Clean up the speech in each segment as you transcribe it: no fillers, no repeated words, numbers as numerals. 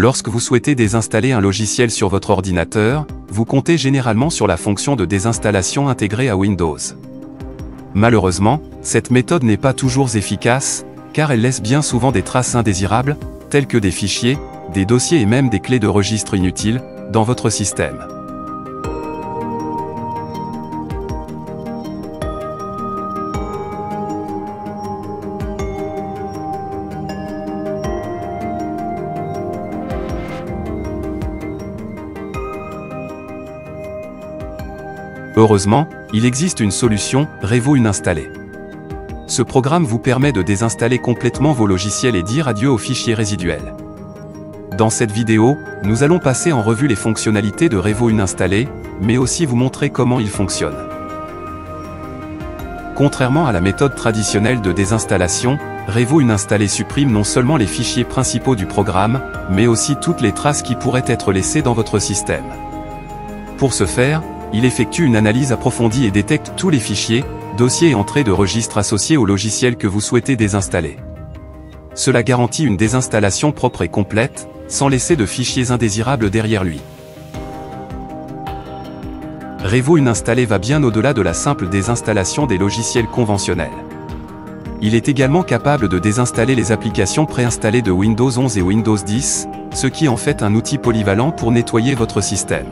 Lorsque vous souhaitez désinstaller un logiciel sur votre ordinateur, vous comptez généralement sur la fonction de désinstallation intégrée à Windows. Malheureusement, cette méthode n'est pas toujours efficace, car elle laisse bien souvent des traces indésirables, telles que des fichiers, des dossiers et même des clés de registre inutiles, dans votre système. Heureusement, il existe une solution, Revo Uninstaller. Ce programme vous permet de désinstaller complètement vos logiciels et dire adieu aux fichiers résiduels. Dans cette vidéo, nous allons passer en revue les fonctionnalités de Revo Uninstaller, mais aussi vous montrer comment il fonctionne. Contrairement à la méthode traditionnelle de désinstallation, Revo Uninstaller supprime non seulement les fichiers principaux du programme, mais aussi toutes les traces qui pourraient être laissées dans votre système. Pour ce faire, il effectue une analyse approfondie et détecte tous les fichiers, dossiers et entrées de registre associés au logiciel que vous souhaitez désinstaller. Cela garantit une désinstallation propre et complète, sans laisser de fichiers indésirables derrière lui. Revo Uninstaller va bien au-delà de la simple désinstallation des logiciels conventionnels. Il est également capable de désinstaller les applications préinstallées de Windows 11 et Windows 10, ce qui en fait un outil polyvalent pour nettoyer votre système.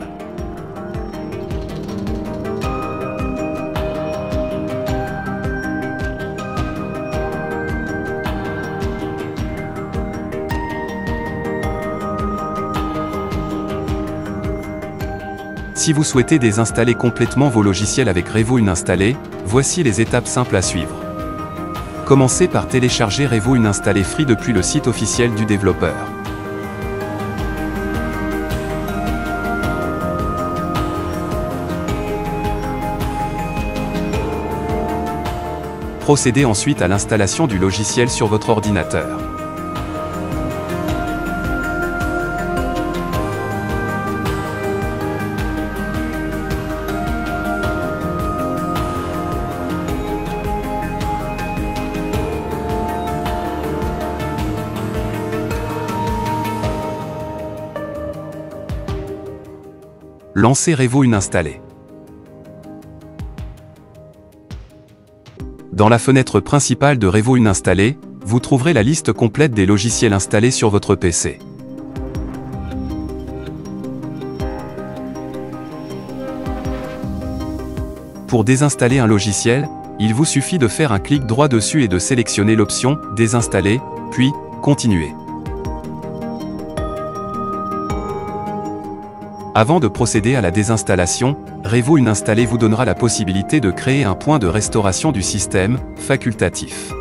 Si vous souhaitez désinstaller complètement vos logiciels avec Revo Uninstaller, voici les étapes simples à suivre. Commencez par télécharger Revo Uninstaller Free depuis le site officiel du développeur. Procédez ensuite à l'installation du logiciel sur votre ordinateur. Lancez Revo Uninstaller. Dans la fenêtre principale de Revo Uninstaller, vous trouverez la liste complète des logiciels installés sur votre PC. Pour désinstaller un logiciel, il vous suffit de faire un clic droit dessus et de sélectionner l'option « Désinstaller », puis « Continuer ». Avant de procéder à la désinstallation, Revo Uninstaller vous donnera la possibilité de créer un point de restauration du système, facultatif.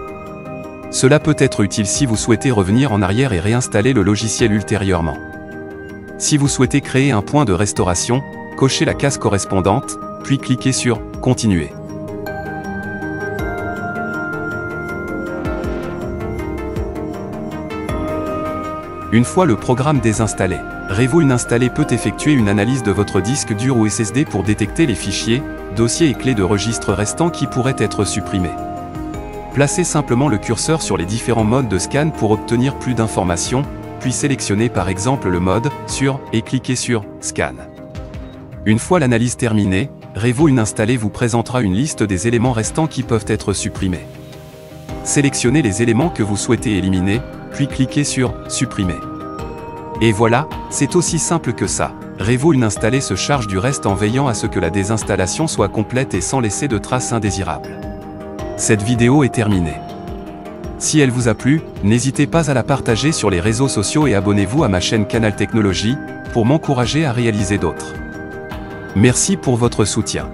Cela peut être utile si vous souhaitez revenir en arrière et réinstaller le logiciel ultérieurement. Si vous souhaitez créer un point de restauration, cochez la case correspondante, puis cliquez sur « Continuer ». Une fois le programme désinstallé, Revo Uninstaller peut effectuer une analyse de votre disque dur ou SSD pour détecter les fichiers, dossiers et clés de registre restants qui pourraient être supprimés. Placez simplement le curseur sur les différents modes de scan pour obtenir plus d'informations, puis sélectionnez par exemple le mode « Sur » et cliquez sur « Scan ». Une fois l'analyse terminée, Revo Uninstaller vous présentera une liste des éléments restants qui peuvent être supprimés. Sélectionnez les éléments que vous souhaitez éliminer, puis cliquez sur « Supprimer ». Et voilà, c'est aussi simple que ça. Revo Uninstaller se charge du reste en veillant à ce que la désinstallation soit complète et sans laisser de traces indésirables. Cette vidéo est terminée. Si elle vous a plu, n'hésitez pas à la partager sur les réseaux sociaux et abonnez-vous à ma chaîne Canal Technologie, pour m'encourager à réaliser d'autres. Merci pour votre soutien.